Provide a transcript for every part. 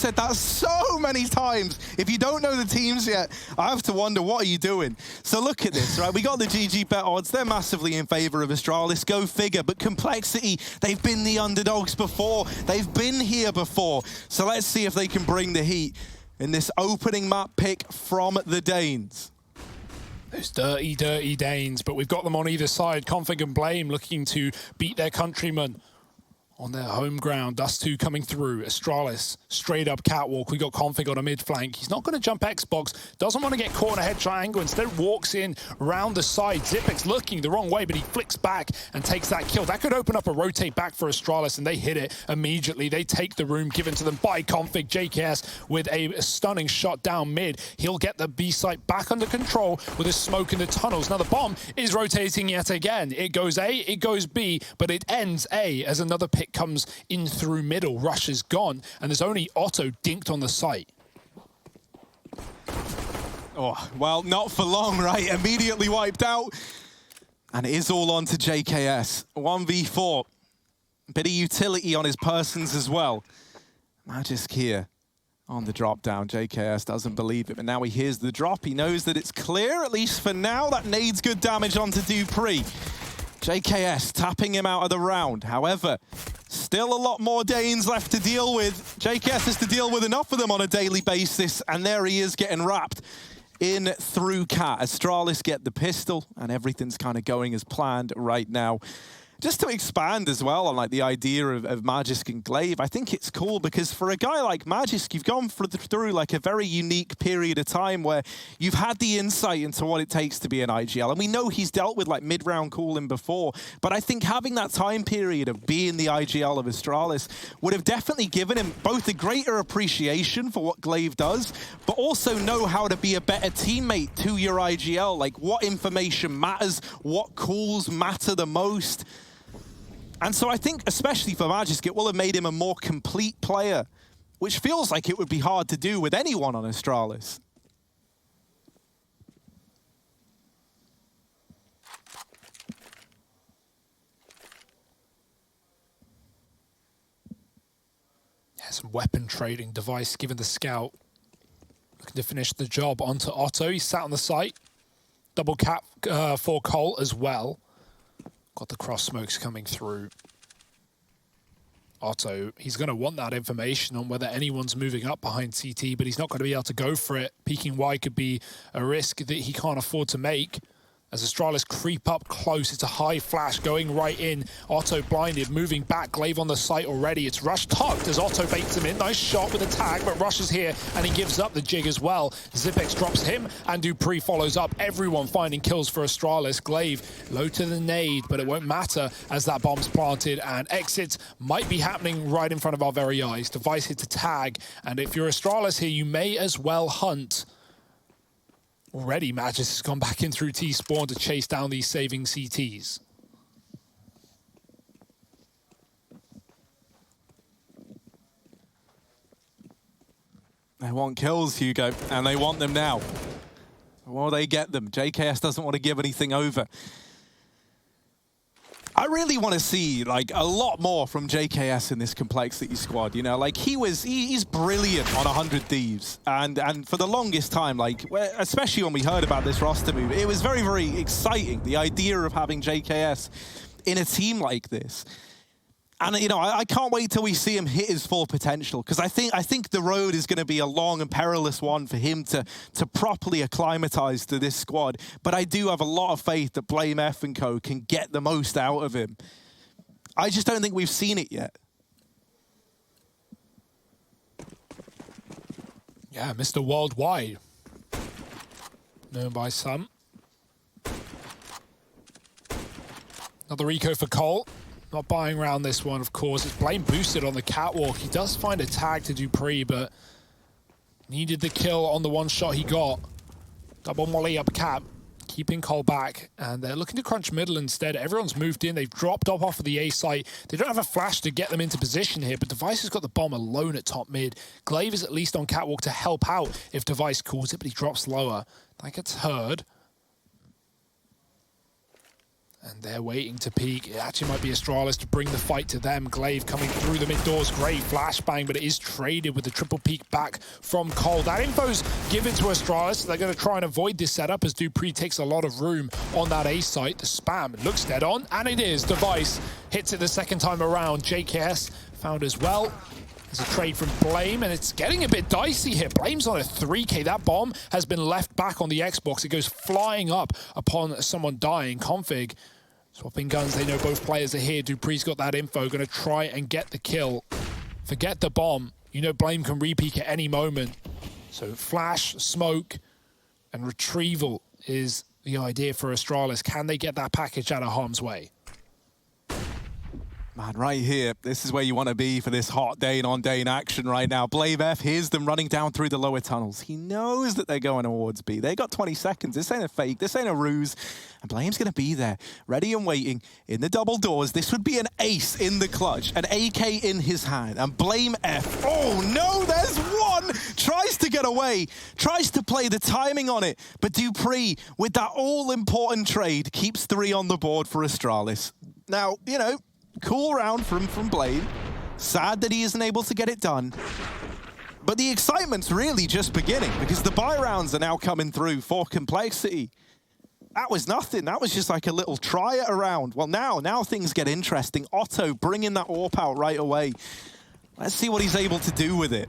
said that so many times. If you don't know the teams yet, I have to wonder, what are you doing? So look at this, right? We got the GG bet odds. They're massively in favor of Astralis. Go figure. But Complexity, they've been the underdogs before. They've been here before. So let's see if they can bring the heat in this opening map pick from the Danes. Those dirty, dirty Danes, but we've got them on either side. Config and Blame looking to beat their countrymen on their home ground. DUST2 coming through. Astralis, straight up catwalk. We got Config on a mid flank. He's not going to jump Xbox. Doesn't want to get caught in a head triangle. Instead walks in round the side. Xyp9x looking the wrong way, but he flicks back and takes that kill. That could open up a rotate back for Astralis, and they hit it immediately. They take the room given to them by Config. JKS with a stunning shot down mid. He'll get the B site back under control with a smoke in the tunnels. Now the bomb is rotating yet again. It goes A, it goes B, but it ends A as another pick comes in through middle. Rush is gone, and there's only Otto dinked on the site. Oh, well, not for long, right? Immediately wiped out. And it is all on to JKS. 1v4. Bit of utility on his persons as well. Magisk here on the drop down. JKS doesn't believe it, but now he hears the drop. He knows that it's clear, at least for now. That nades good damage onto dupreeh. JKS tapping him out of the round. However, still a lot more Danes left to deal with. JKS has to deal with enough of them on a daily basis, and there he is getting wrapped in through Cat. Astralis get the pistol, and everything's kind of going as planned right now. Just to expand as well on like the idea of Magisk and Glaive, I think it's cool because for a guy like Magisk, you've gone through like a very unique period of time where you've had the insight into what it takes to be an IGL. And we know he's dealt with like mid-round cooling before, but I think having that time period of being the IGL of Astralis would have definitely given him both a greater appreciation for what Glaive does, but also know how to be a better teammate to your IGL, like what information matters, what calls matter the most. And so I think, especially for Magisk, it will have made him a more complete player, which feels like it would be hard to do with anyone on Astralis. Yeah, some weapon trading. Device given the scout. Looking to finish the job onto Otto. He's sat on the site. Double cap for Cole as well. Got the cross smokes coming through. Otto, he's going to want that information on whether anyone's moving up behind CT, but he's not going to be able to go for it. Peeking Y could be a risk that he can't afford to make. As Astralis creep up close, it's a high flash going right in. Otto blinded, moving back. Glaive on the site already. It's Rush tucked as Otto baits him in. Nice shot with a tag, but Rush is here and he gives up the jig as well. Xyp9x drops him and dupreeh follows up. Everyone finding kills for Astralis. Glaive low to the nade, but it won't matter as that bomb's planted and exits might be happening right in front of our very eyes. Device hits a tag, and if you're Astralis here, you may as well hunt. Already, Magisk has gone back in through T-spawn to chase down these saving CTs. They want kills, Hugo, and they want them now. Will they get them? JKS doesn't want to give anything over. I really want to see like a lot more from JKS in this Complexity squad. You know, like he's brilliant on 100 Thieves, and for the longest time, like especially when we heard about this roster move, it was very, very exciting. The idea of having JKS in a team like this. And, you know, I can't wait till we see him hit his full potential, because I think the road is going to be a long and perilous one for him to properly acclimatize to this squad. But I do have a lot of faith that Blame F and co can get the most out of him. I just don't think we've seen it yet. Yeah, Mr. Worldwide. Known by some. Another eco for Cole. Not buying around this one, of course. It's Blame boosted on the catwalk. He does find a tag to dupreeh, but needed the kill on the one shot he got. Double molly up cap, keeping Cole back. And they're looking to crunch middle instead. Everyone's moved in. They've dropped off of the A site. They don't have a flash to get them into position here, but Device has got the bomb alone at top mid. Glaive is at least on catwalk to help out if Device calls it, but he drops lower. That gets heard. And they're waiting to peek. It actually might be Astralis to bring the fight to them. Glaive coming through the mid doors. Great flashbang, but it is traded with the triple peek back from Cole. That info's given to Astralis. They're going to try and avoid this setup as dupreeh takes a lot of room on that A site. The spam looks dead on, and it is. Device hits it the second time around. JKS found as well. There's a trade from Blame, and it's getting a bit dicey here. Blame's on a 3K. That bomb has been left back on the Xbox. It goes flying up upon someone dying. Config swapping guns. They know both players are here. dupreeh's got that info. Going to try and get the kill. Forget the bomb. You know Blame can re-peek at any moment. So flash, smoke, and retrieval is the idea for Astralis. Can they get that package out of harm's way? Man, right here, this is where you want to be for this hot Dane-on-Dane action right now. Blame F, here's them running down through the lower tunnels. He knows that they're going towards B. They got 20 seconds. This ain't a fake. This ain't a ruse. And Blame's going to be there, ready and waiting in the double doors. This would be an ace in the clutch, an AK in his hand. And Blame F, oh no, there's one! Tries to get away, tries to play the timing on it. But dupreeh, with that all-important trade, keeps 3 on the board for Astralis. Now, you know, cool round from Blame. Sad that he isn't able to get it done. But the excitement's really just beginning because the buy rounds are now coming through for Complexity. That was nothing. That was just like a little try it around. Well, now things get interesting. Otto bringing that AWP out right away. Let's see what he's able to do with it.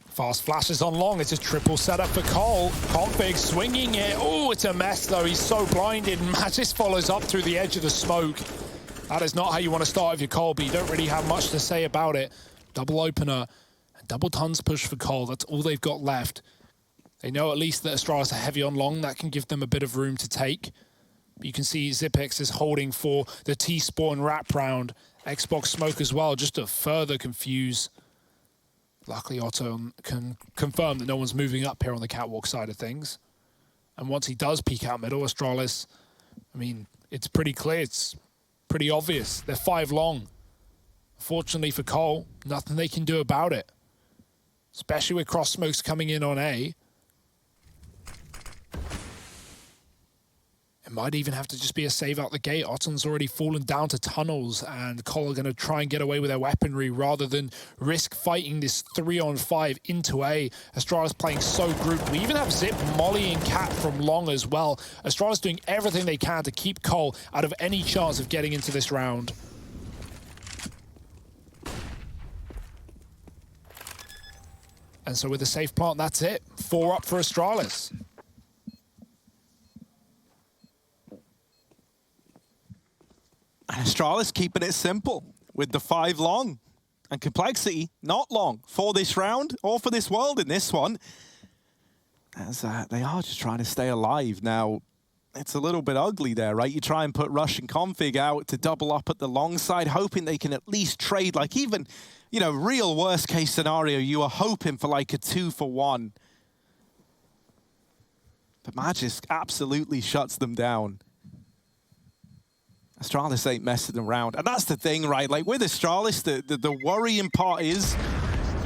Fast flashes on long. It's a triple setup for Cole. Config swinging it. Oh, it's a mess, though. He's so blinded. Magis follows up through the edge of the smoke. That is not how you want to start with your Cole, but you don't really have much to say about it. Double opener and double tons push for Cole. That's all they've got left. They know at least that Astralis are heavy on long. That can give them a bit of room to take. But you can see Zipex is holding for the T-spawn wrap round. Xbox smoke as well, just to further confuse. Luckily, Otto can confirm that no one's moving up here on the catwalk side of things. And once he does peek out middle, Astralis, I mean, it's pretty clear. It's pretty obvious. They're 5 long. Fortunately for Cole, nothing they can do about it. Especially with cross smokes coming in on A. It might even have to just be a save out the gate. Otton's already fallen down to tunnels, and Cole are going to try and get away with their weaponry rather than risk fighting this 3-on-5 into A. Astralis playing so grouped. We even have Zip, Molly, and Cat from long as well. Astralis doing everything they can to keep Cole out of any chance of getting into this round. And so with the safe plant, that's it. 4 up for Astralis. And Astralis keeping it simple with the 5 long. And Complexity not long for this round or for this world in this one. As they are just trying to stay alive. Now, it's a little bit ugly there, right? You try and put Rush and Config out to double up at the long side, hoping they can at least trade, like even, you know, real worst case scenario, you are hoping for like a 2-for-1. But Magis absolutely shuts them down. Astralis ain't messing around. And that's the thing, right? Like with Astralis, the worrying part is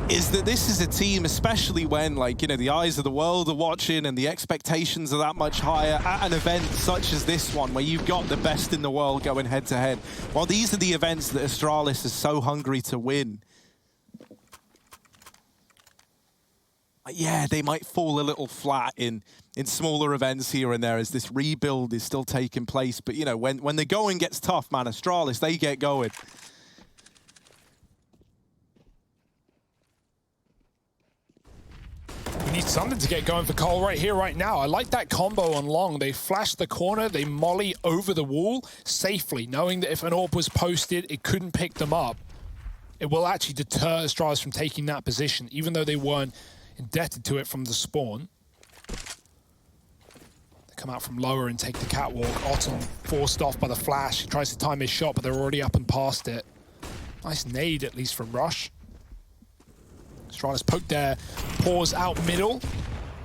that this is a team, especially when, like, you know, the eyes of the world are watching and the expectations are that much higher at an event such as this one, where you've got the best in the world going head to head. Well, these are the events that Astralis is so hungry to win. Yeah, they might fall a little flat in smaller events here and there as this rebuild is still taking place. But, you know, when the going gets tough, man, Astralis, they get going. We need something to get going for Cole right here, right now. I like that combo on long. They flash the corner, they molly over the wall safely, knowing that if an AWP was posted, it couldn't pick them up. It will actually deter Astralis from taking that position, even though they weren't indebted to it from the spawn. They come out from lower and take the catwalk. Otton forced off by the flash. He tries to time his shot, but they're already up and past it. Nice nade, at least from Rush. Astralis poked their paws out middle.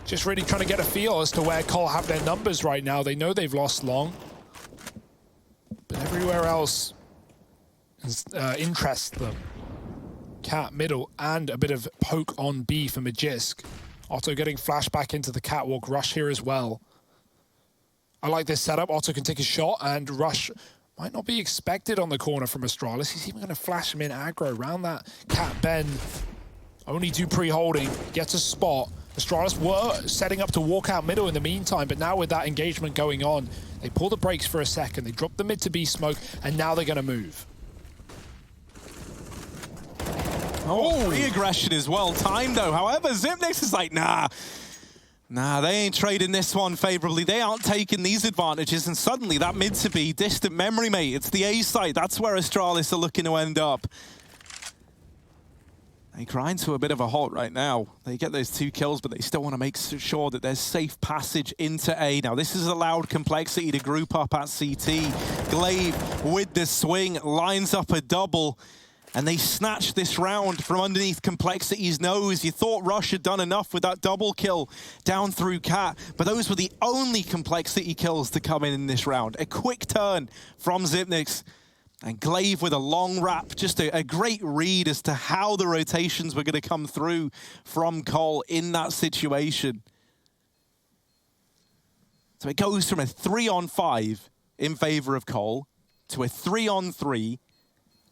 Just really trying to get a feel as to where Cole have their numbers right now. They know they've lost long. But everywhere else interests them. Cat middle and a bit of poke on B for Magisk. Otto getting flashed back into the catwalk. Rush here as well. I like this setup. Otto can take a shot, and Rush might not be expected on the corner from Astralis. He's even going to flash him in aggro around that cat bend. Only do pre-holding, gets a spot. Astralis were setting up to walk out middle in the meantime, but now with that engagement going on, they pull the brakes for a second. They drop the mid to B smoke, and now they're going to move. Oh, re-aggression as well. Time though. However, Zipnix is like, nah, they ain't trading this one favorably. They aren't taking these advantages. And suddenly that mid to B, distant memory, mate. It's the A side. That's where Astralis are looking to end up. They grind to a bit of a halt right now. They get those 2 kills, but they still want to make sure that there's safe passage into A. Now, this has allowed Complexity to group up at CT. Glaive with the swing lines up a double, and they snatch this round from underneath Complexity's nose. You thought Rush had done enough with that double kill down through Cat, but those were the only Complexity kills to come in this round. A quick turn from Zipnix. And Glaive with a long wrap, just a great read as to how the rotations were going to come through from Cole in that situation. So it goes from a 3-on-5 in favor of Cole to a 3-on-3.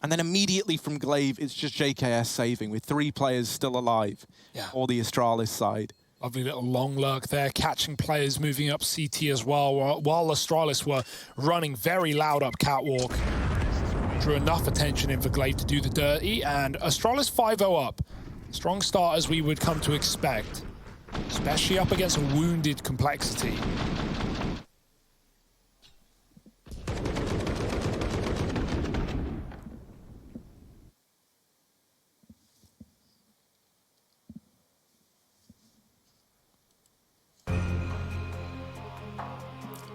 And then immediately from Glaive, it's just JKS saving with 3 players still alive or the Astralis side. Lovely little long lurk there, catching players moving up CT as well, while Astralis were running very loud up Catwalk. Drew enough attention in for Glaive to do the dirty, and Astralis 5-0 up. Strong start as we would come to expect, especially up against a wounded Complexity.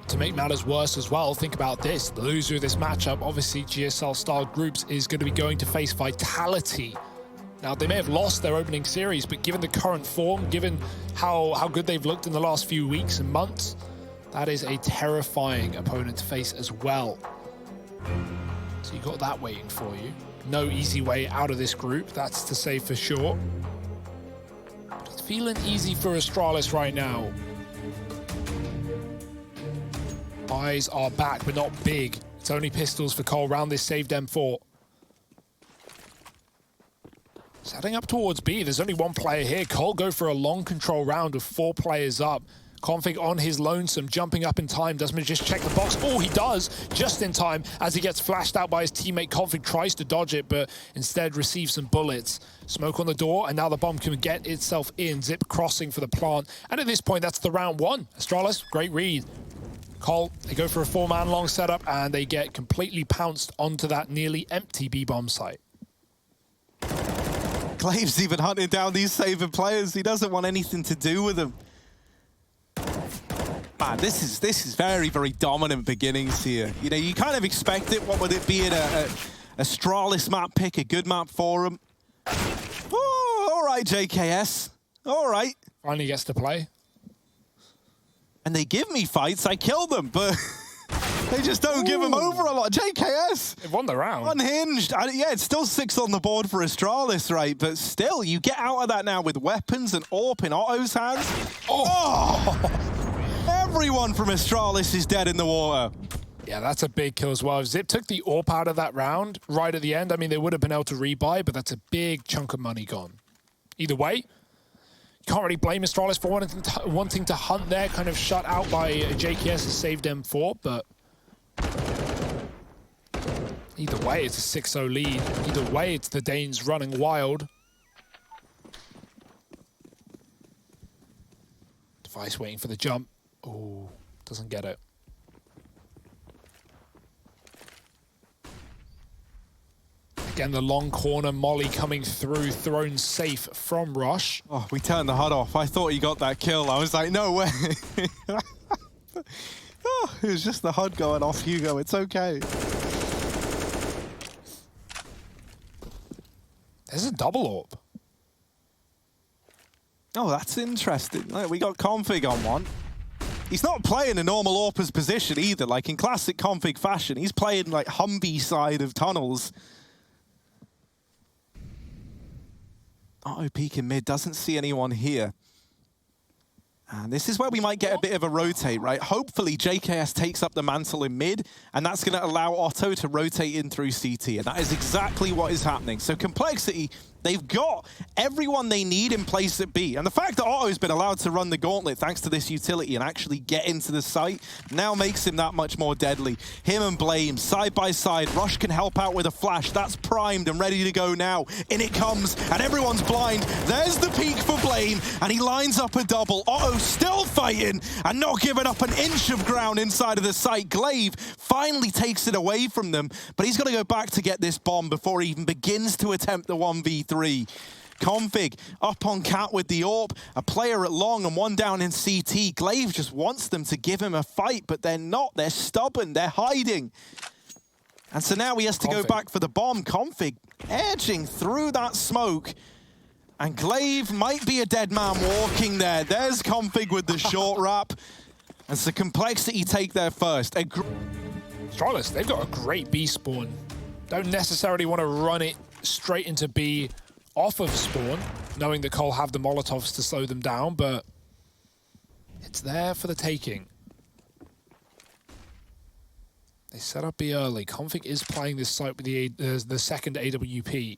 To make matters worse as well, think about this. The loser of this matchup, obviously GSL-style groups, is going to be going to face Vitality. Now, they may have lost their opening series, but given the current form, given how good they've looked in the last few weeks and months, that is a terrifying opponent to face as well. So you got that waiting for you. No easy way out of this group, that's to say for sure. But it's feeling easy for Astralis right now. Eyes are back, but not big. It's only pistols for Cole round this saved M4. Setting up towards B. There's only 1 player here. Cole go for a long control round with 4 players up. Config on his lonesome, jumping up in time. Doesn't just check the box. Oh, he does, just in time as he gets flashed out by his teammate. Config tries to dodge it, but instead receives some bullets. Smoke on the door, and now the bomb can get itself in. Zip crossing for the plant. And at this point, that's the round 1. Astralis, great read. Cole, they go for a 4-man long setup, and they get completely pounced onto that nearly empty B-bomb site. Glaive's even hunting down these saving players. He doesn't want anything to do with them. Man, this is very, very dominant beginnings here. You know, you kind of expect it. What would it be in a Astralis map pick, a good map for him? Oh, all right, JKS. All right. Finally gets to play. And they give me fights, I kill them, but they just don't give them over a lot. JKS! They've won the round. Unhinged. Yeah, it's still 6 on the board for Astralis, right? But still, you get out of that now with weapons and AWP in Otto's hands. Oh! Everyone from Astralis is dead in the water. Yeah, that's a big kill as well. If Zip took the AWP out of that round right at the end, I mean, they would have been able to rebuy, but that's a big chunk of money gone. Either way, can't really blame Astralis for wanting to hunt there, kind of shut out by JKS has saved M4, but either way, it's a 6-0 lead. Either way, it's the Danes running wild. Device waiting for the jump. Oh, doesn't get it. Again, the long corner molly coming through, thrown safe from Rush. Oh, we turned the HUD off. I thought he got that kill. I was like, no way. Oh, it was just the HUD going off, Hugo. It's okay. There's a double AWP. Oh, that's interesting. Like, we got Config on one. He's not playing a normal AWPer's position either. Like in classic Config fashion, he's playing like Humvee side of tunnels. Otto peeking mid, doesn't see anyone here. And this is where we might get a bit of a rotate, right? Hopefully, JKS takes up the mantle in mid, and that's going to allow Otto to rotate in through CT, and that is exactly what is happening. So Complexity, they've got everyone they need in place at B. And the fact that Otto's been allowed to run the gauntlet thanks to this utility and actually get into the site now makes him that much more deadly. Him and Blame, side by side. Rush can help out with a flash. That's primed and ready to go now. In it comes, and everyone's blind. There's the peak for Blame, and he lines up a double. Otto still fighting and not giving up an inch of ground inside of the site. Glaive finally takes it away from them, but he's got to go back to get this bomb before he even begins to attempt the 1v3. Config up on Cat with the AWP, a player at long and one down in CT. Glaive just wants them to give him a fight, but they're not. They're stubborn. They're hiding. And so now he has to go back for the bomb. Config edging through that smoke. And Glaive might be a dead man walking there. There's Config with the short wrap. And so Complexity take their first. Astralis, they've got a great B spawn. Don't necessarily want to run it straight into B off of spawn, knowing that Cole have the Molotovs to slow them down, but it's there for the taking. They set up B early. Config is playing this site with the second AWP.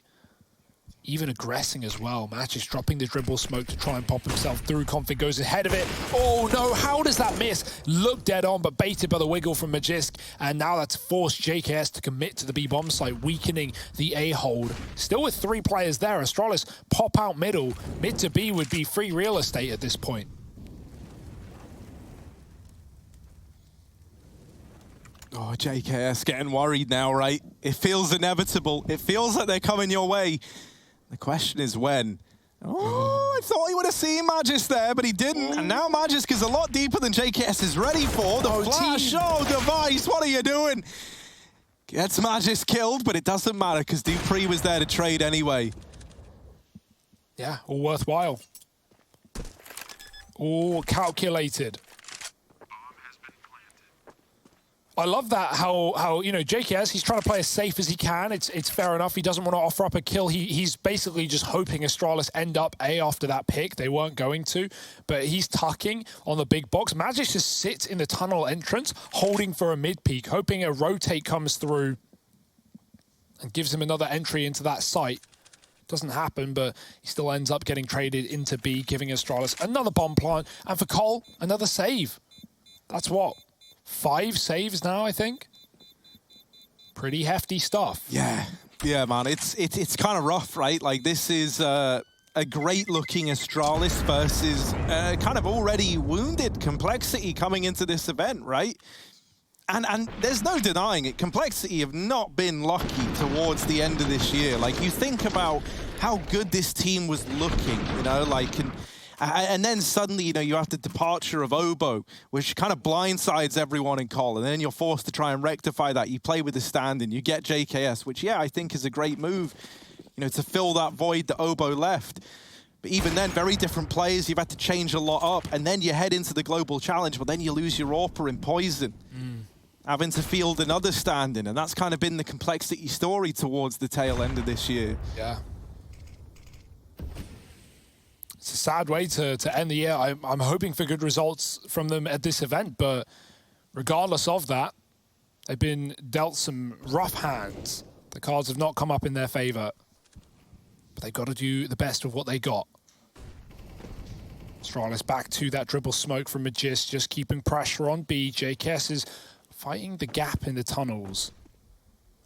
Even aggressing as well. Match is dropping the dribble smoke to try and pop himself through. Config goes ahead of it. Oh no, how does that miss? Looked dead on, but baited by the wiggle from Magisk. And now that's forced JKS to commit to the B bomb site, weakening the A hold. Still with 3 players there. Astralis pop out middle. Mid to B would be free real estate at this point. Oh, JKS getting worried now, right? It feels inevitable. It feels like they're coming your way. The question is when. Oh, I thought he would have seen Magisk there, but he didn't. And now Magisk is a lot deeper than JKS is ready for. The flash, oh, Device, what are you doing? Gets Magisk killed, but it doesn't matter because Dupree was there to trade anyway. Yeah, all worthwhile. All calculated. I love that how you know, JKS, he's trying to play as safe as he can. It's fair enough. He doesn't want to offer up a kill. He's basically just hoping Astralis end up A after that pick. They weren't going to, but he's tucking on the big box. Magic just sits in the tunnel entrance, holding for a mid peak, hoping a rotate comes through and gives him another entry into that site. Doesn't happen, but he still ends up getting traded into B, giving Astralis another bomb plant. And for Cole, another save. That's what? 5 saves now, I think. Pretty hefty stuff. Yeah, man. It's kind of rough, right? Like, this is a great-looking Astralis versus kind of already wounded Complexity coming into this event, right? And there's no denying it. Complexity have not been lucky towards the end of this year. Like, you think about how good this team was looking, you know, like... And then suddenly, you know, you have the departure of Obo, which kind of blindsides everyone in Call, and then you're forced to try and rectify that. You play with the stand-in, you get JKS, which, yeah, I think is a great move, you know, to fill that void that Obo left. But even then, very different players, you've had to change a lot up, and then you head into the global challenge, but then you lose your AWPer in Poison, having to field another stand-in, and that's kind of been the Complexity story towards the tail end of this year. Yeah. It's a sad way to end the year. I'm hoping for good results from them at this event, but regardless of that, they've been dealt some rough hands. The cards have not come up in their favor, but they've got to do the best with what they got. Astralis back to that dribble smoke from Magisk, just keeping pressure on B. JKS is fighting the gap in the tunnels.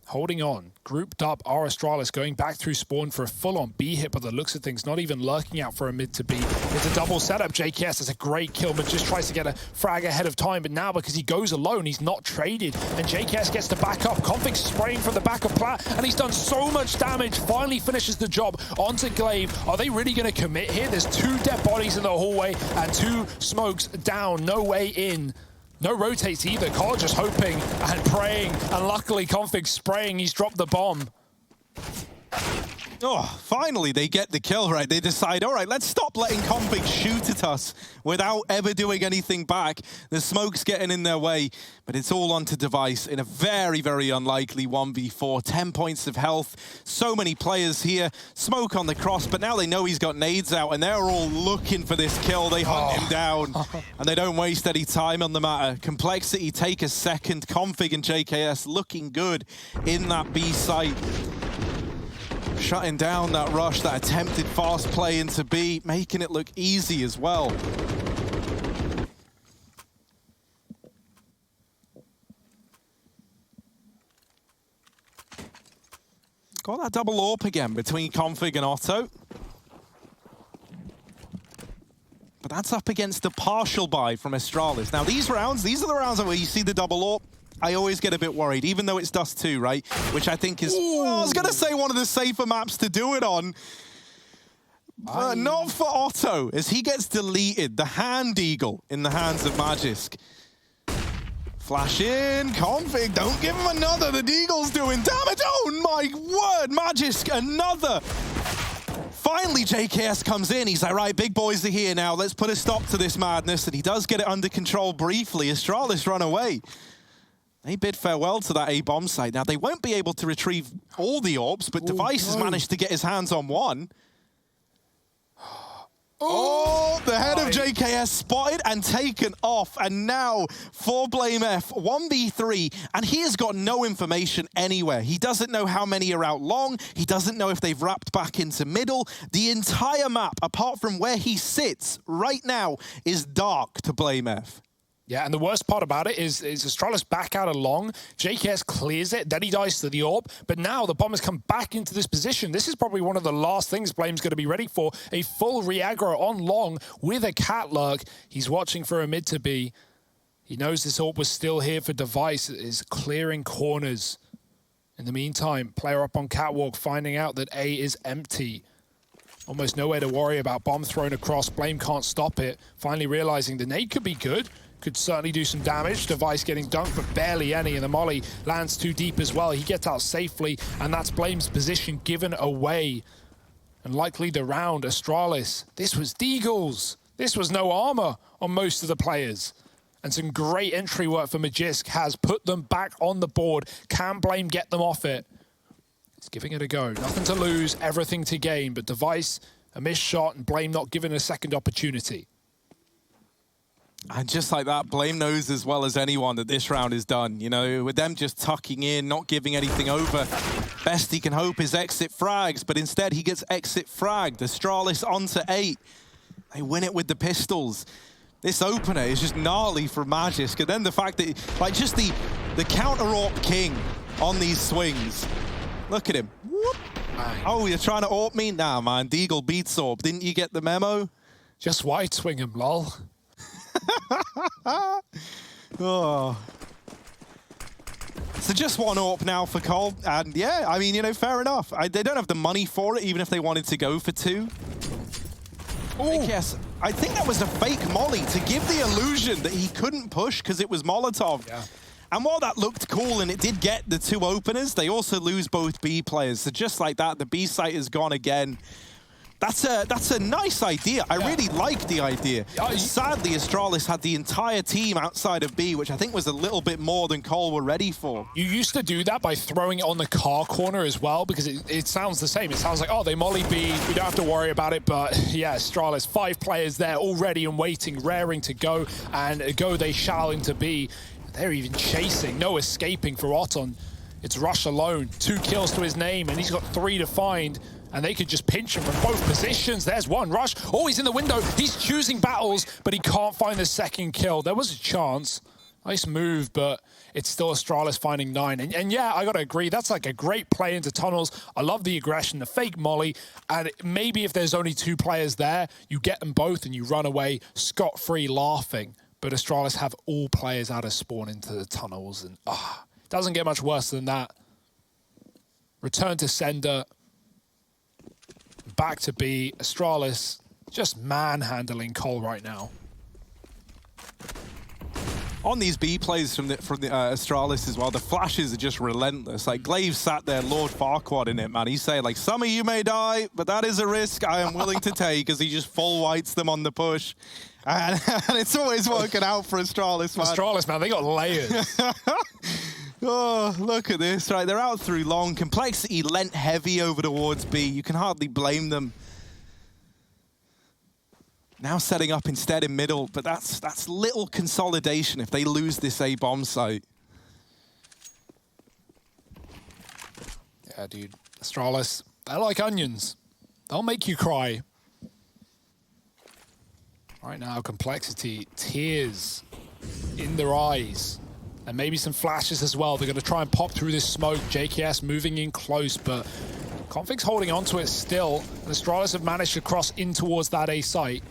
Holding on, grouped up are Astralis going back through spawn for a full-on B hit by the looks of things, not even lurking out for a mid to B. It's a double setup. JKS has a great kill, but just tries to get a frag ahead of time. But now, because he goes alone, he's not traded, and JKS gets to back up. Config spraying from the back of Plat, and he's done so much damage, finally finishes the job onto Glaive. Are they really going to commit here? There's 2 dead bodies in the hallway and 2 smokes down, no way in. No rotates either. Cole just hoping and praying, and luckily Config spraying. He's dropped the bomb. Oh, finally they get the kill, right? They decide, all right, let's stop letting config shoot at us without ever doing anything back. The smoke's getting in their way, but it's all onto Device in a very, very unlikely 1v4. 10 points of health, so many players here. Smoke on the cross, but now they know he's got nades out, and they're all looking for this kill. They hunt him down, and they don't waste any time on the matter. Complexity take a second. Config and JKS looking good in that B site. Shutting down that rush, that attempted fast play into B, making it look easy as well. Got that double AWP again between Config and Otto. But that's up against the partial buy from Astralis. Now these rounds, these are the rounds where you see the double AWP. I always get a bit worried, even though it's DUST2, right? Which I think is, well, I was going to say one of the safer maps to do it on. But not for Otto, as he gets deleted. The hand eagle in the hands of Magisk. Flash in, Config, don't give him another. The Deagle's doing damage. Oh my word, Magisk, another. Finally, JKS comes in. He's like, right, big boys are here now. Let's put a stop to this madness. And he does get it under control briefly. Astralis run away. They bid farewell to that A bomb site. Now, they won't be able to retrieve all the orbs, but Device has managed to get his hands on one. Oh, the head of JKS spotted and taken off. And now for blameF, 1v3, and he has got no information anywhere. He doesn't know how many are out long. He doesn't know if they've wrapped back into middle. The entire map, apart from where he sits right now, is dark to blameF. Yeah, and the worst part about it is Astralis back out along. JKS clears it, then he dies to the AWP, but now the bomb has come back into this position. This is probably one of the last things Blame's going to be ready for. A full re-aggro on long with a cat lurk. He's watching for a mid to be. He knows this AWP was still here for Device. It is clearing corners. In the meantime, player up on catwalk, finding out that A is empty. Almost nowhere to worry about. Bomb thrown across. Blame can't stop it. Finally realizing the nade could be good. Could certainly do some damage. Device getting dunked, but barely any. And the molly lands too deep as well. He gets out safely, and that's Blame's position given away. And likely the round, Astralis. This was Deagles. This was no armor on most of the players. And some great entry work for Magisk has put them back on the board. Can Blame get them off it? He's giving it a go. Nothing to lose, everything to gain. But Device, a missed shot, and Blame not given a second opportunity. And just like that, Blame knows as well as anyone that this round is done. You know, with them just tucking in, not giving anything over, best he can hope is exit frags, but instead he gets exit fragged. Astralis onto 8. They win it with the pistols. This opener is just gnarly for Magisk. And then the fact that, like, just the counter-AWP king on these swings. Look at him. Whoop. Oh, you're trying to AWP me? Nah, man. Deagle beats AWP. Didn't you get the memo? Just wide swing him, lol. Oh. So just one AWP now for Cole, and yeah, I mean, you know, fair enough. They don't have the money for it, even if they wanted to go for 2. Yes, I think that was a fake molly to give the illusion that he couldn't push because it was Molotov. Yeah. And while that looked cool and it did get the 2 openers, they also lose both B players. So just like that, the B site is gone again. That's a nice idea. I really like the idea. Sadly, Astralis had the entire team outside of B, which I think was a little bit more than Cole were ready for. You used to do that by throwing it on the car corner as well, because it sounds the same. It sounds like, oh, they molly B, we don't have to worry about it. But yeah, Astralis, 5 players there already and waiting, raring to go, and go they shall into B. They're even chasing, no escaping for Otton. It's Rush alone, 2 kills to his name, and he's got 3 to find. And they could just pinch him from both positions. There's one. Rush. Oh, he's in the window. He's choosing battles, but he can't find the second kill. There was a chance. Nice move, but it's still Astralis finding 9. And yeah, I got to agree. That's like a great play into tunnels. I love the aggression, the fake molly. And maybe if there's only 2 players there, you get them both and you run away scot-free laughing. But Astralis have all players out of spawn into the tunnels. And doesn't get much worse than that. Return to sender. Back to B. Astralis just manhandling Cole right now. On these B plays from the Astralis as well, the flashes are just relentless. Like, Glaive sat there, Lord Farquaad in it, man. He's saying, like, some of you may die, but that is a risk I am willing to take, as he just full whites them on the push. And it's always working out for Astralis, man. Astralis, man, they got layers. Oh, look at this, right? They're out through long. Complexity lent heavy over towards B. You can hardly blame them. Now setting up instead in middle, but that's little consolidation if they lose this A bomb site. Yeah, dude. Astralis, they're like onions. They'll make you cry. Right now, Complexity, tears in their eyes. And maybe some flashes as well. They're going to try and pop through this smoke. JKS moving in close, but Config's holding onto it still. And Astralis have managed to cross in towards that A site.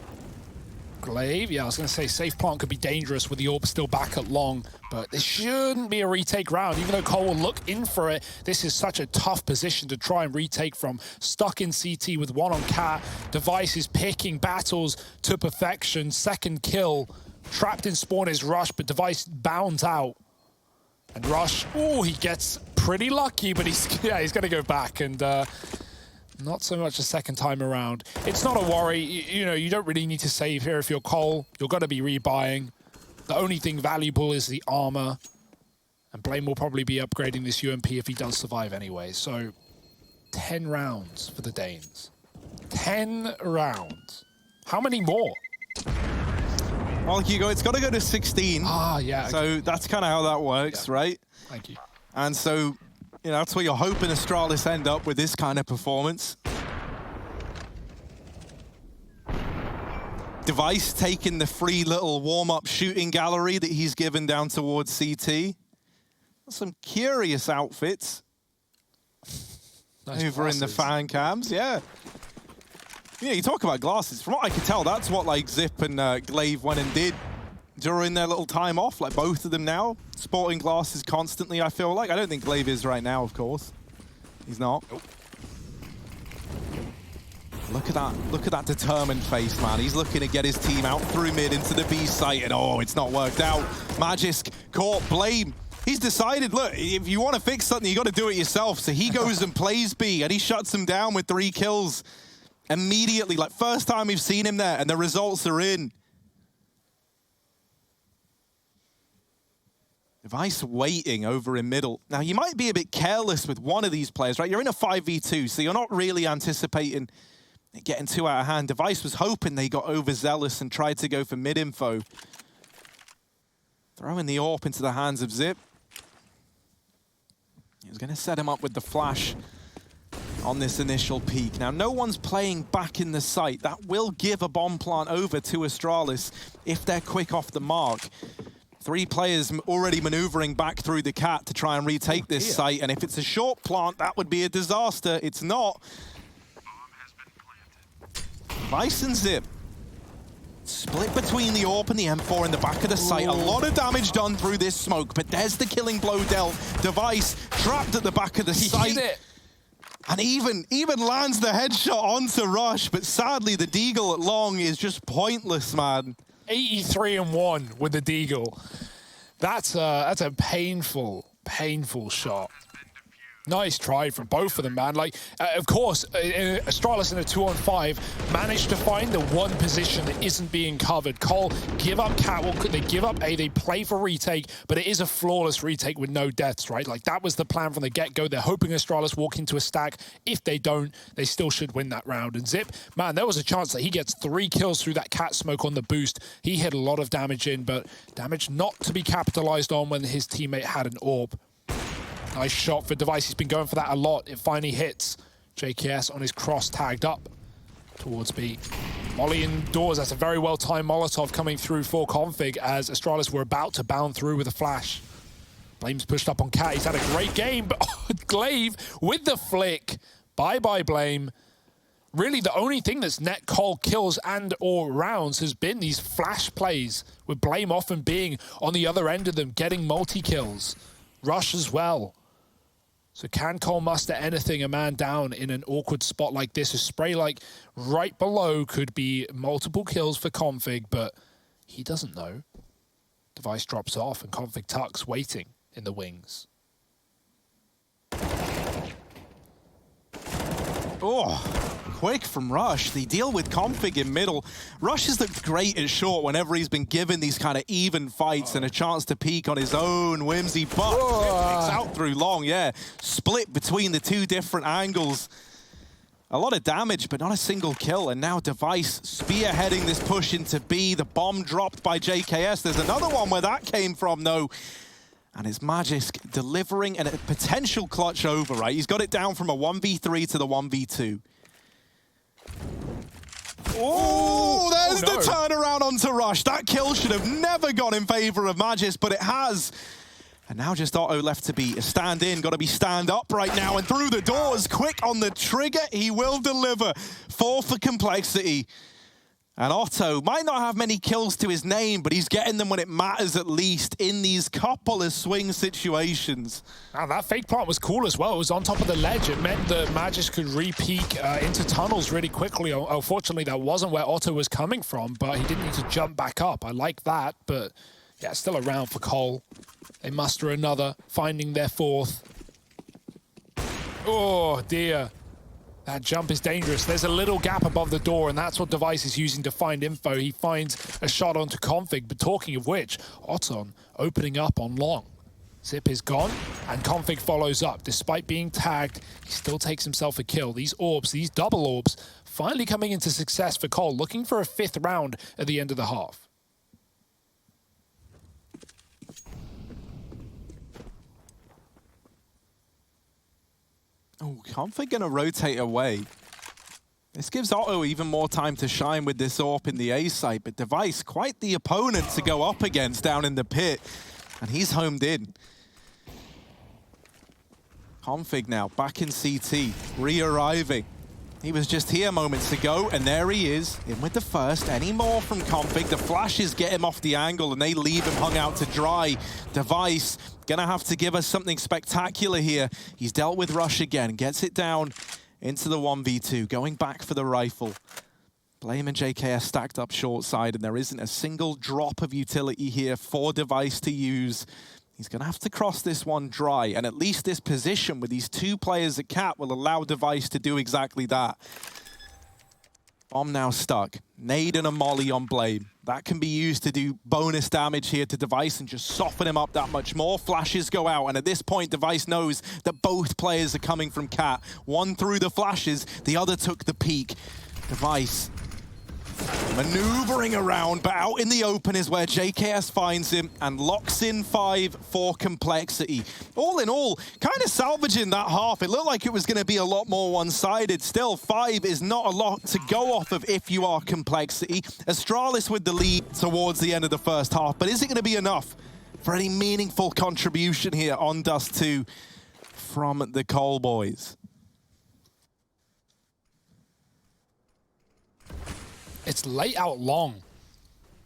Glaive, yeah, I was going to say safe plant could be dangerous with the orb still back at long, but this shouldn't be a retake round. Even though Cole will look in for it, this is such a tough position to try and retake from. Stuck in CT with one on Cat. Device is picking battles to perfection. Second kill. Trapped in spawn is Rush, but Device bounds out. And Rush, oh, he gets pretty lucky, but he's going to go back and... not so much a second time around. It's not a worry. You know, you don't really need to save here if you're Cole. You're going to be rebuying. The only thing valuable is the armor. And Blame will probably be upgrading this UMP if he does survive anyway. So, 10 rounds for the Danes. 10 rounds. How many more? Well, Hugo, it's got to go to 16. Ah, yeah. So that's kind of how that works, yeah. right? Thank you. And so... you know, that's where you're hoping Astralis end up with this kind of performance. Device taking the free little warm-up shooting gallery that he's given down towards CT. Some curious outfits Nice over glasses. in the fan cams, yeah. Yeah, you talk about glasses. From what I can tell, that's what like Zip and Glaive went and did during their little time off, like both of them now, sporting glasses constantly, I feel like. I don't think Glaive is right now, of course. He's not. Nope. Look at that determined face, man. He's looking to get his team out through mid into the B site, and oh, it's not worked out. Magisk caught Blame. He's decided, look, if you want to fix something, you got to do it yourself. So he goes and plays B, and he shuts him down with 3 kills immediately. Like, first time we've seen him there, and the results are in. Device waiting over in middle. Now, you might be a bit careless with one of these players, right? You're in a 5v2, so you're not really anticipating it getting too out of hand. Device was hoping they got overzealous and tried to go for mid-info. Throwing the AWP into the hands of Zip. He was going to set him up with the flash on this initial peak. Now, no one's playing back in the site. That will give a bomb plant over to Astralis if they're quick off the mark. 3 players already maneuvering back through the cat to try and retake this site, and if it's a short plant, that would be a disaster. It's not. Vice and Zip split between the AWP and the M4 in the back of the site. A lot of damage done through this smoke, but there's the killing blow dealt. Device trapped at the back of the site. Hit it. And even lands the headshot onto Rush, but sadly the deagle at long is just pointless, man. 83-1 with the deagle. That's a painful shot. Nice try from both of them, man. Like, of course, Astralis in a 2-on-5 managed to find the one position that isn't being covered. Cole give up Catwalk, they give up A, they play for retake, but it is a flawless retake with no deaths, right? Like, that was the plan from the get-go. They're hoping Astralis walk into a stack. If they don't, they still should win that round. And Zip, man, there was a chance that he gets 3 kills through that cat smoke on the boost. He hit a lot of damage in, but damage not to be capitalized on when his teammate had an AWP. Nice shot for Device. He's been going for that a lot. It finally hits. JKS on his cross tagged up towards B. Molly indoors. That's a very well-timed Molotov coming through for Config as Astralis were about to bound through with a flash. Blame's pushed up on Cat. He's had a great game, but Glaive with the flick. Bye-bye, Blame. Really, the only thing that's net Cole kills and or rounds has been these flash plays, with Blame often being on the other end of them, getting multi-kills. Rush as well. So can Cole muster anything, a man down in an awkward spot like this? A spray like right below could be multiple kills for Config, but he doesn't know. Device drops off and Config tucks, waiting in the wings. Oh, quick from Rush. They deal with Config in middle. Rush has looked great at short whenever he's been given these kind of even fights and a chance to peak on his own whimsy, but it's out through long, yeah. Split between the two different angles. A lot of damage, but not a single kill. And now Device spearheading this push into B. The bomb dropped by JKS. There's another one where that came from, though. And it's Magisk delivering a potential clutch over, right? He's got it down from a 1v3 to the 1v2. Oh, there's the turnaround onto Rush. That kill should have never gone in favor of Magisk, but it has. And now just Otto left to be a stand-in. Got to be stand-up right now. And through the doors, quick on the trigger. He will deliver. 4 for complexity. And Otto might not have many kills to his name, but he's getting them when it matters, at least in these couple of swing situations. And that fake plant was cool as well. It was on top of the ledge. It meant that Magisk could re-peek into tunnels really quickly. Unfortunately, that wasn't where Otto was coming from, but he didn't need to jump back up. I like that, but yeah, still around for Cole. They muster another, finding their 4th. Oh, dear. That jump is dangerous. There's a little gap above the door, and that's what Device is using to find info. He finds a shot onto Config, but talking of which, Otton opening up on long. Zip is gone, and Config follows up. Despite being tagged, he still takes himself a kill. These orbs, these double orbs, finally coming into success for Cole, looking for a 5th round at the end of the half. Oh, Config gonna rotate away. This gives Otto even more time to shine with this AWP in the A site, but Device, quite the opponent to go up against down in the pit, and he's homed in. Config now, back in CT, re-arriving. He was just here moments ago, and there he is, in with the first. Any more from Config? The flashes get him off the angle, and they leave him hung out to dry. Device gonna have to give us something spectacular here. He's dealt with Rush again, gets it down into the 1v2, going back for the rifle. Blame and JKS stacked up short side, and there isn't a single drop of utility here for Device to use. He's going to have to cross this one dry, and at least this position with these 2 players at Cat will allow Device to do exactly that. Bomb now stuck. Nade and a molly on Blame. That can be used to do bonus damage here to Device and just soften him up that much more. Flashes go out, and at this point, Device knows that both players are coming from Cat. One threw the flashes, the other took the peek. Device maneuvering around, but out in the open is where JKS finds him and locks in 5 for complexity. All in all, kind of salvaging that half. It looked like it was going to be a lot more one-sided. Still, 5 is not a lot to go off of if you are complexity. Astralis with the lead towards the end of the first half, but is it going to be enough for any meaningful contribution here on DUST2 from the Cole boys? It's late out long.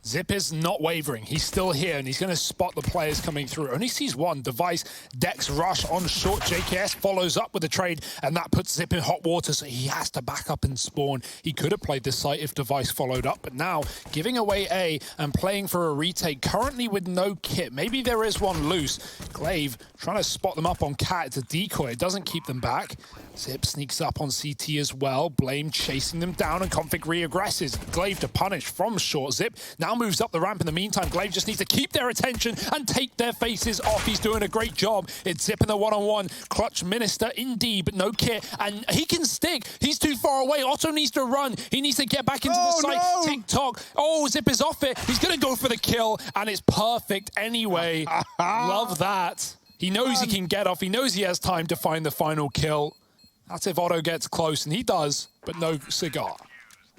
Zip is not wavering. He's still here, and he's going to spot the players coming through. Only sees one. Device, Dex Rush on short. JKS follows up with the trade, and that puts Zip in hot water, so he has to back up and spawn. He could have played this site if Device followed up, but now giving away A and playing for a retake, currently with no kit. Maybe there is one loose. Glaive trying to spot them up on Cat. It's a decoy. It doesn't keep them back. Zip sneaks up on CT as well. Blame chasing them down, and Config re-aggresses. Glaive to punish from short. Zip now moves up the ramp in the meantime. Glaive just needs to keep their attention and take their faces off. He's doing a great job. It's Zip in the one-on-one. Clutch Minister indeed, but no kit. And he can stick. He's too far away. Otto needs to run. He needs to get back into the site. No. TikTok. Oh, Zip is off it. He's going to go for the kill, and it's perfect anyway. Love that. He knows he can get off. He knows he has time to find the final kill. That's if Otto gets close, and he does, but no cigar.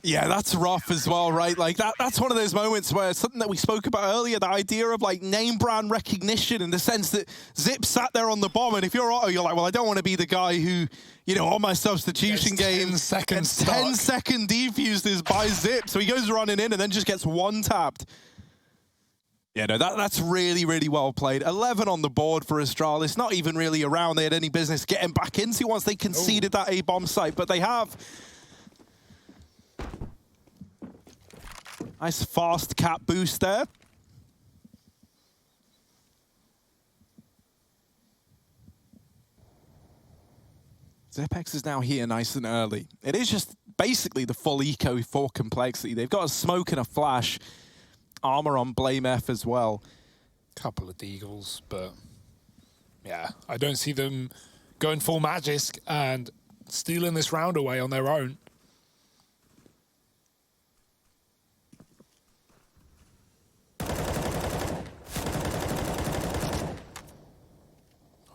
Yeah, that's rough as well, right? Like, that's one of those moments where something that we spoke about earlier, the idea of, like, name brand recognition in the sense that Zip sat there on the bomb, and if you're Otto, you're like, well, I don't want to be the guy who, you know, on my substitution game, 10 seconds 10-second defused is by Zip, so he goes running in and then just gets one-tapped. Yeah, no, that's really, really well played. 11 on the board for Astralis. Not even really around they had any business getting back into once they conceded that A-bomb site, but they have. Nice fast cap boost there. Zipex is now here nice and early. It is just basically the full eco for complexity. They've got a smoke and a flash. Armor on Blame F as well. Couple of deagles, but yeah, I don't see them going full Magisk and stealing this round away on their own.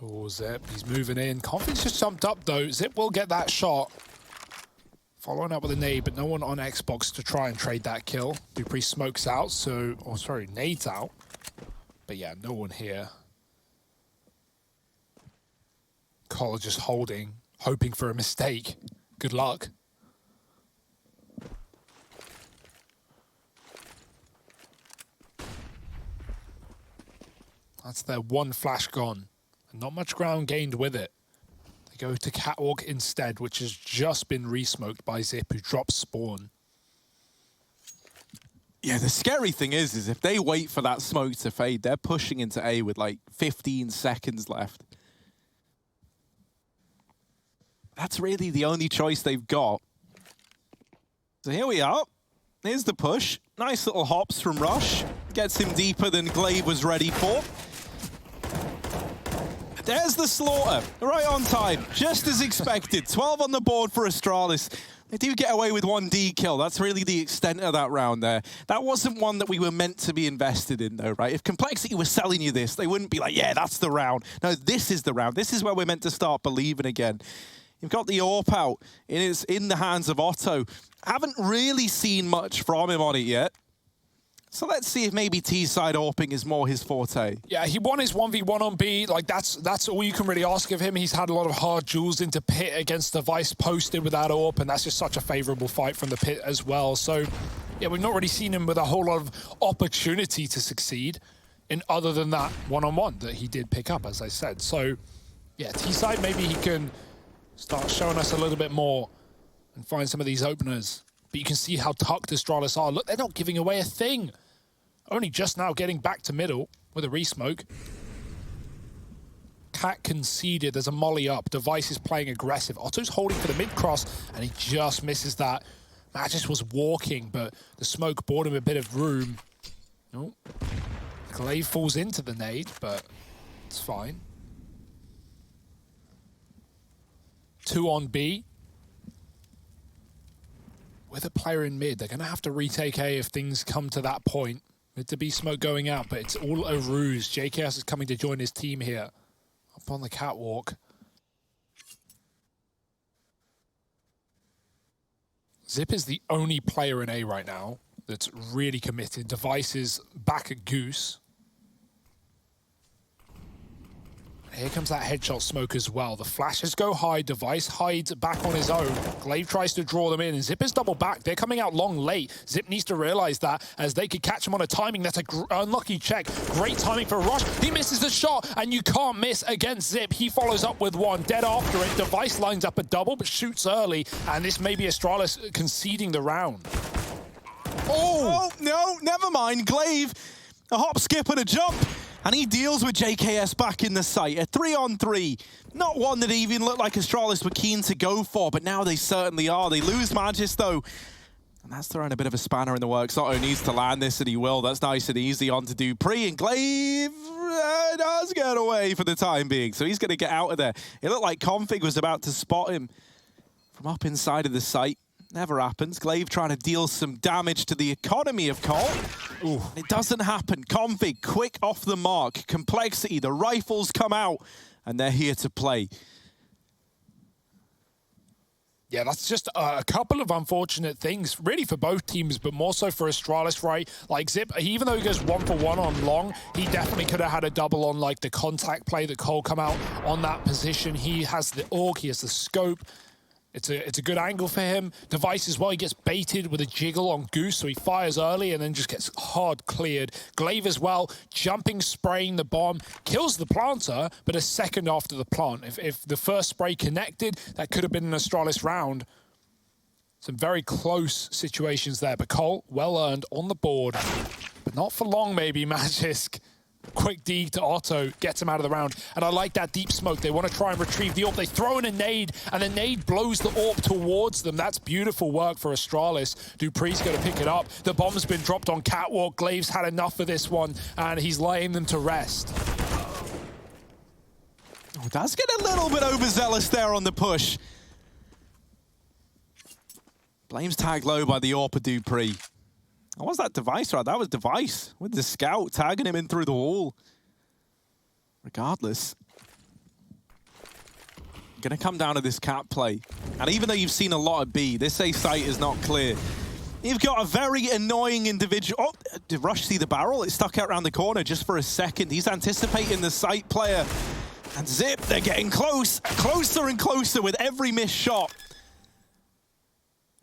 Oh, Zip, he's moving in. Confidence just jumped up though. Zip will get that shot. Following up with a nade, but no one on Xbox to try and trade that kill. Dupree smokes out, so, oh sorry, nades out. But yeah, no one here. Cole just holding, hoping for a mistake. Good luck. That's their one flash gone. And not much ground gained with it. They go to Catwalk instead, which has just been re-smoked by Zip, who drops spawn. Yeah, the scary thing is if they wait for that smoke to fade, they're pushing into A with like 15 seconds left. That's really the only choice they've got. So here we are. Here's the push. Nice little hops from Rush. Gets him deeper than Glaive was ready for. There's the slaughter, right on time, just as expected. 12 on the board for Astralis. They do get away with 1 D kill. That's really the extent of that round there. That wasn't one that we were meant to be invested in though, right? If Complexity was selling you this, they wouldn't be like, yeah, that's the round. No, this is the round. This is where we're meant to start believing again. You've got the AWP out. It is in the hands of Otto. Haven't really seen much from him on it yet. So let's see if maybe T-side AWPing is more his forte. Yeah, he won his 1v1 on B. Like, that's all you can really ask of him. He's had a lot of hard duels into Pit against the Vice posted without AWP, and that's just such a favorable fight from the Pit as well. So, yeah, we've not really seen him with a whole lot of opportunity to succeed in other than that one-on-one that he did pick up, as I said. So, yeah, T-side, maybe he can start showing us a little bit more and find some of these openers. But you can see how tucked Astralis are. Look, they're not giving away a thing. Only just now getting back to middle with a resmoke. Cat conceded. There's a molly up. Device is playing aggressive. Otto's holding for the mid-cross, and he just misses that. Magis was walking, but the smoke bought him a bit of room. Nope. Glaive falls into the nade, but it's fine. 2 on B. With a player in mid, they're going to have to retake A if things come to that point. Mid to B smoke going out, but it's all a ruse. JKS is coming to join his team here. Up on the catwalk. Zip is the only player in A right now that's really committed. Device is back at Goose. Here comes that headshot smoke as well. The flashes go high. Device hides back on his own. Glaive tries to draw them in, and Zip is double back. They're coming out long late. Zip needs to realize that as they could catch him on a timing. That's a unlucky check. Great timing for Rush. He misses the shot, and you can't miss against Zip. He follows up with 1. Dead after it. Device lines up a double, but shoots early, and this may be Astralis conceding the round. Oh, no, never mind. Glaive, a hop, skip, and a jump. And he deals with JKS back in the site. A 3-on-3. Not one that even looked like Astralis were keen to go for, but now they certainly are. They lose Magis, though. And that's throwing a bit of a spanner in the works. Otto needs to land this, and he will. That's nice and easy on to Dupree. And Glaive does get away for the time being. So he's going to get out of there. It looked like Config was about to spot him from up inside of the site. Never happens. Glaive trying to deal some damage to the economy of Cole. Ooh. It doesn't happen. Config, quick off the mark. Complexity, the rifles come out, and they're here to play. Yeah, that's just a couple of unfortunate things, really for both teams, but more so for Astralis, right? Like Zip, even though he goes 1-for-1 on long, he definitely could have had a double on like the contact play that Cole come out on that position. He has the AUG, he has the scope. It's a good angle for him. Device as well, he gets baited with a jiggle on Goose, so he fires early and then just gets hard cleared. Glaive as well, jumping, spraying the bomb, kills the planter, but a second after the plant. If the first spray connected, that could have been an Astralis round. Some very close situations there, but Cole, well earned on the board, but not for long maybe, Magisk. Quick D to Otto, gets him out of the round. And I like that deep smoke. They want to try and retrieve the AWP. They throw in a nade, and the nade blows the AWP towards them. That's beautiful work for Astralis. dupree's going to pick it up. The bomb's been dropped on Catwalk. Glaive's had enough of this one, and he's laying them to rest. Oh, does get a little bit overzealous there on the push. Blame's tagged low by the AWP of dupree. What was that device, right? That was device with the scout tagging him in through the wall. Regardless, gonna come down to this cat play. And even though you've seen a lot of B, this A site is not clear. You've got a very annoying individual. Oh, did Rush see the barrel? It stuck out around the corner just for a second. He's anticipating the site player. And Zip, they're getting close, closer and closer with every missed shot.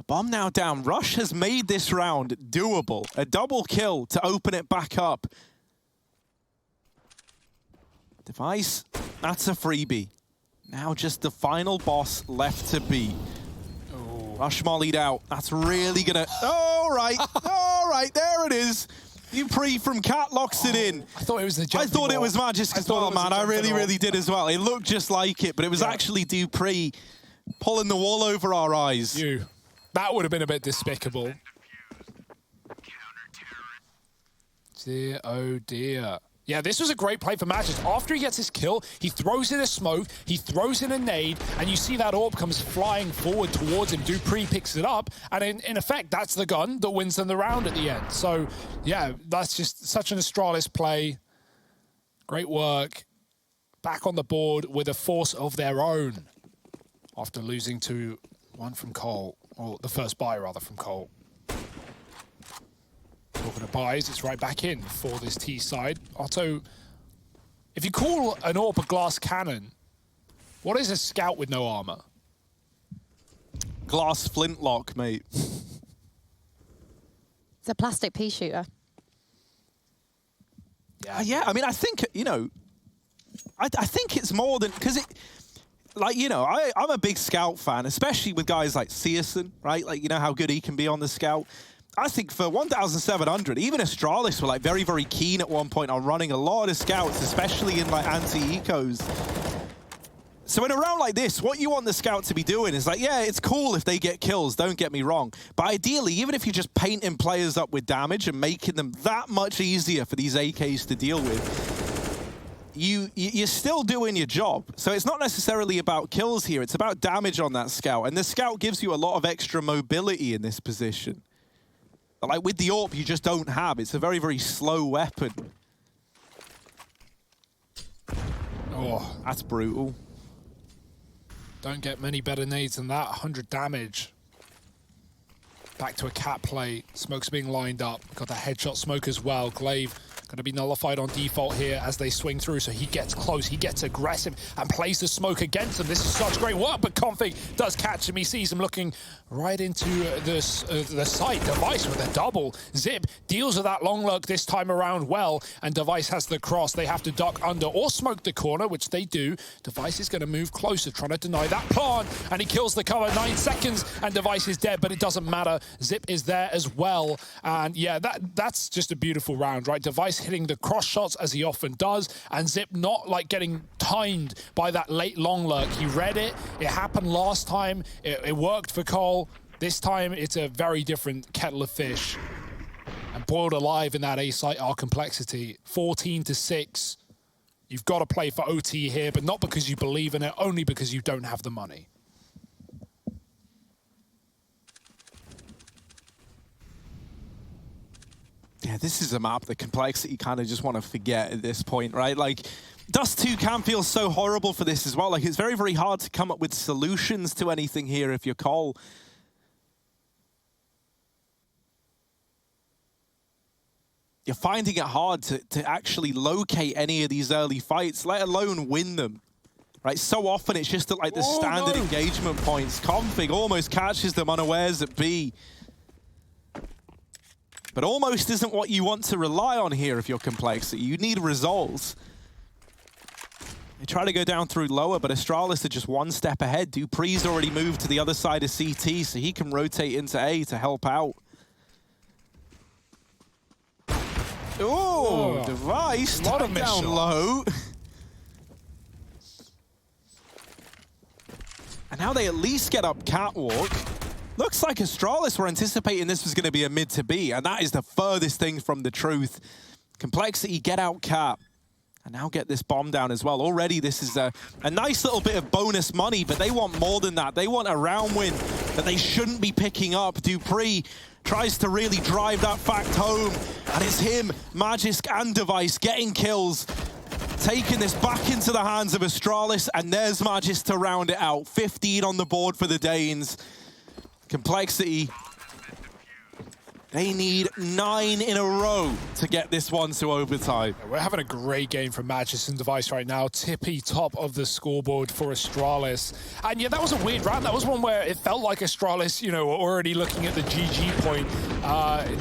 Bomb now down. Rush has made this round doable. A double kill to open it back up. Device, that's a freebie. Now just the final boss left to beat. Oh. Rush mollied out. That's really gonna... All right, there it is. dupree from Cat locks it in. I thought it was the jump. I thought it was Magic as well, man. I really did as well. It looked just like it, but it was actually dupree pulling the wall over our eyes. That would have been a bit despicable. Dear, oh dear. Yeah, this was a great play for Magic. After he gets his kill, he throws in a smoke, he throws in a nade, and you see that AWP comes flying forward towards him. dupree picks it up, and in effect, that's the gun that wins them the round at the end. So, yeah, that's just such an Astralis play. Great work. Back on the board with a force of their own after losing to one from Cole. Or the first buy, rather, from Cole. Talking of buys, it's right back in for this T side. Otto, if you call an AWP a glass cannon, what is a scout with no armor? Glass flintlock, mate. It's a plastic pea shooter. Yeah, I mean, I think, you know, I think it's more than... Because it... Like, you know, I'm a big Scout fan, especially with guys like Searson, right? Like, you know how good he can be on the Scout. I think for 1,700, even Astralis were, like, very, very keen at one point on running a lot of Scouts, especially in, like, anti-ecos. So in a round like this, what you want the Scout to be doing is, like, yeah, it's cool if they get kills, don't get me wrong. But ideally, even if you're just painting players up with damage and making them that much easier for these AKs to deal with, you're still doing your job. So it's not necessarily about kills here, it's about damage on that Scout. And the Scout gives you a lot of extra mobility in this position. But like with the AWP, you just don't have. It's a very, very slow weapon. Oh, that's brutal. Don't get many better nades than that. 100 damage. Back to a cat play. Smoke's being lined up. Got the headshot smoke as well. Glaive going to be nullified on default here as they swing through, so he gets close, he gets aggressive, and plays the smoke against him. This is such great work, but Config does catch him. He sees him looking right into the site. Device with a double. Zip deals with that long lurk this time around well, and Device has the cross. They have to duck under or smoke the corner, which they do. Device is going to move closer, trying to deny that plant, and he kills the cover. 9 seconds, and Device is dead, but it doesn't matter. Zip is there as well, and yeah, that's just a beautiful round, right? Device hitting the cross shots as he often does, and Zip not like getting timed by that late long lurk. He read it. It happened last time. It worked for Cole. This time it's a very different kettle of fish. And boiled alive in that A site are complexity. 14-6. You've got to play for OT here, but not because you believe in it, only because you don't have the money. Yeah, this is a map, the complexity you kind of just want to forget at this point, right? Like, DUST2 can feel so horrible for this as well. Like, it's very, very hard to come up with solutions to anything here if you're Cole. You're finding it hard to actually locate any of these early fights, let alone win them. Right, so often it's just at like the standard engagement points. Config almost catches them unawares at B. But almost isn't what you want to rely on here if you're complexity. You need results. They try to go down through lower, but Astralis are just one step ahead. dupree's already moved to the other side of CT, so he can rotate into A to help out. Oh, device. A lot of tagged down missed low. And now they at least get up catwalk. Looks like Astralis were anticipating this was going to be a mid to B, and that is the furthest thing from the truth. Complexity get out cap. And now get this bomb down as well. Already this is a nice little bit of bonus money, but they want more than that. They want a round win that they shouldn't be picking up. dupreeh tries to really drive that fact home, and it's him, Magisk and Device getting kills, taking this back into the hands of Astralis, and there's Magisk to round it out. 15 on the board for the Danes. Complexity, they need 9 in a row to get this one to overtime. We're having a great game from Magisk and Device right now. Tippy top of the scoreboard for Astralis. And yeah, that was a weird round. That was one where it felt like Astralis, you know, were already looking at the GG point.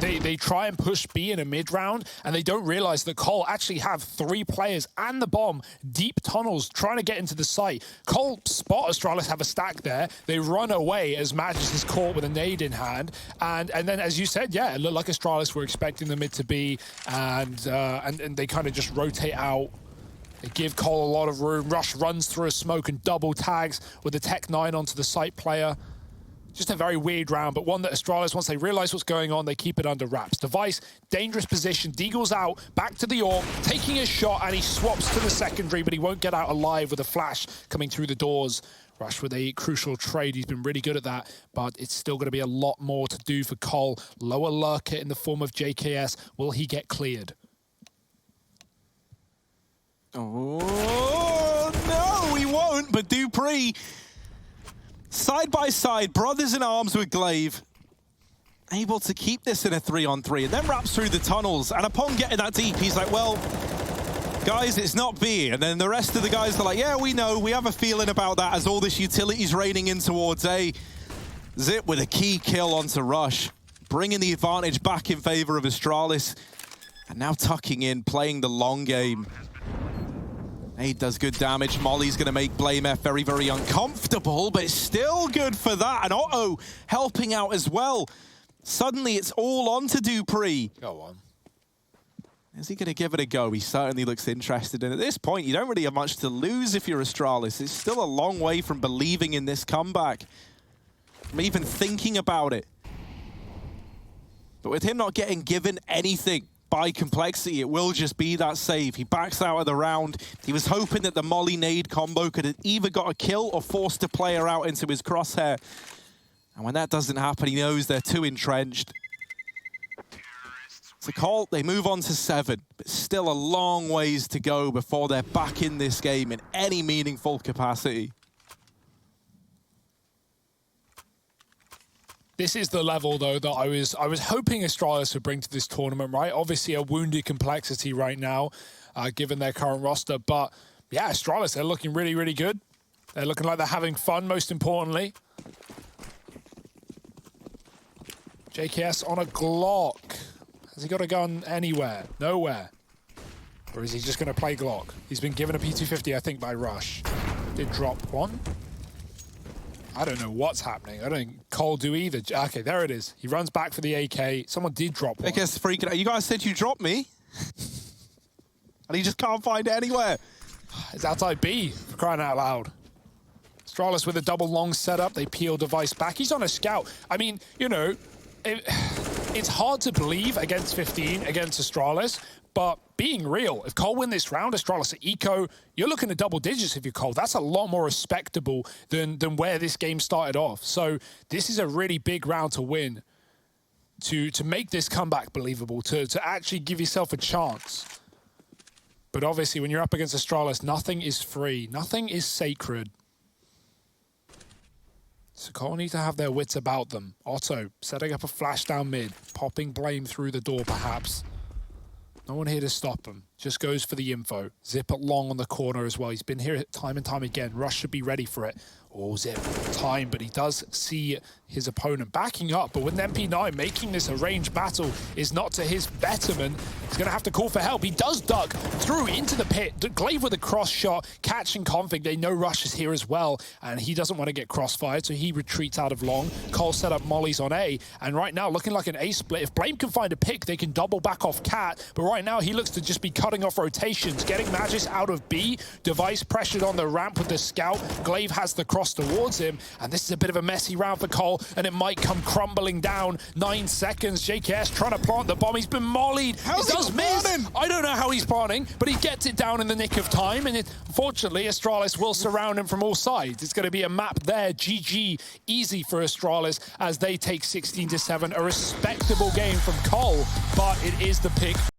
They try and push B in a mid round, and they don't realize that Cole actually have 3 players and the bomb, deep tunnels, trying to get into the site. Cole spot Astralis have a stack there. They run away as Magisk is caught with a nade in hand. And then, as you said, yeah, it looked like Astralis were expecting the mid to be, and they kind of just rotate out. They give Cole a lot of room. Rush runs through a smoke and double tags with the Tech 9 onto the site player. Just a very weird round, but one that Astralis, once they realize what's going on, they keep it under wraps. Device, dangerous position. Deagle's out, back to the AWP, taking his shot, and he swaps to the secondary, but he won't get out alive with a flash coming through the doors. Rush with a crucial trade. He's been really good at that, but it's still going to be a lot more to do for Cole. Lower lurker in the form of JKS. Will he get cleared? Oh, no, he won't, but dupreeh, side by side, brothers in arms with Glaive, able to keep this in a 3-on-3, and then wraps through the tunnels, and upon getting that deep, he's like, well, guys, it's not B. And then the rest of the guys are like, yeah, we know, we have a feeling about that, as all this utility's raining in towards A. Zip with a key kill onto Rush, bringing the advantage back in favor of Astralis, and now tucking in, playing the long game. Nade does good damage. Molly's going to make Blame F very, very uncomfortable, but it's still good for that. And Otto helping out as well. Suddenly, it's all on to dupreeh. Go on. Is he going to give it a go? He certainly looks interested. And at this point, you don't really have much to lose if you're Astralis. It's still a long way from believing in this comeback, from even thinking about it. But with him not getting given anything by Complexity, it will just be that save. He backs out of the round. He was hoping that the Molly nade combo could have either got a kill or forced a player out into his crosshair. And when that doesn't happen, he knows they're too entrenched. So Cole, they move on to 7, but still a long ways to go before they're back in this game in any meaningful capacity. This is the level, though, that I was hoping Astralis would bring to this tournament, right? Obviously, a wounded Complexity right now, given their current roster. But, yeah, Astralis, they're looking really, really good. They're looking like they're having fun, most importantly. JKS on a Glock. Has he got a gun anywhere? Nowhere. Or is he just going to play Glock? He's been given a P250, I think, by Rush. Did drop one. I don't know what's happening. I don't think Cole do either. Okay, there it is. He runs back for the AK. Someone did drop one. I guess freaking out. You guys said you dropped me. And he just can't find it anywhere. It's outside B, for crying out loud. Astralis with a double long setup. They peel Device back. He's on a scout. I mean, you know, it's hard to believe against 15, against Astralis, but being real, if Cole win this round, Astralis at Eco, you're looking at double digits if you're Cole. That's a lot more respectable than where this game started off. So this is a really big round to win, to make this comeback believable, to actually give yourself a chance. But obviously, when you're up against Astralis, nothing is free. Nothing is sacred. So Cole need to have their wits about them. Otto setting up a flash down mid, popping Blame through the door perhaps. No one here to stop him. Just goes for the info. Zip it long on the corner as well. He's been here time and time again. Rush should be ready for it. Walls it time, but he does see his opponent backing up. But with MP9 making this a ranged battle is not to his betterment, he's going to have to call for help. He does duck through into the pit. Glaive with a cross shot, catching Config. They know Rush is here as well, and he doesn't want to get crossfired, so he retreats out of long. Cole set up mollies on A, and right now looking like an A split. If Blame can find a pick, they can double back off Cat, but right now he looks to just be cutting off rotations, getting Magis out of B. Device pressured on the ramp with the scout. Glaive has the cross towards him, and this is a bit of a messy round for Cole, and it might come crumbling down. 9 seconds. JKS trying to plant the bomb. He's been mollied. How's He does he miss. planning? I don't know how he's planning, but he gets it down in the nick of time. And unfortunately, Astralis will surround him from all sides. It's going to be a map there. GG. Easy for Astralis as they take 16-7. A respectable game from Cole, but it is the pick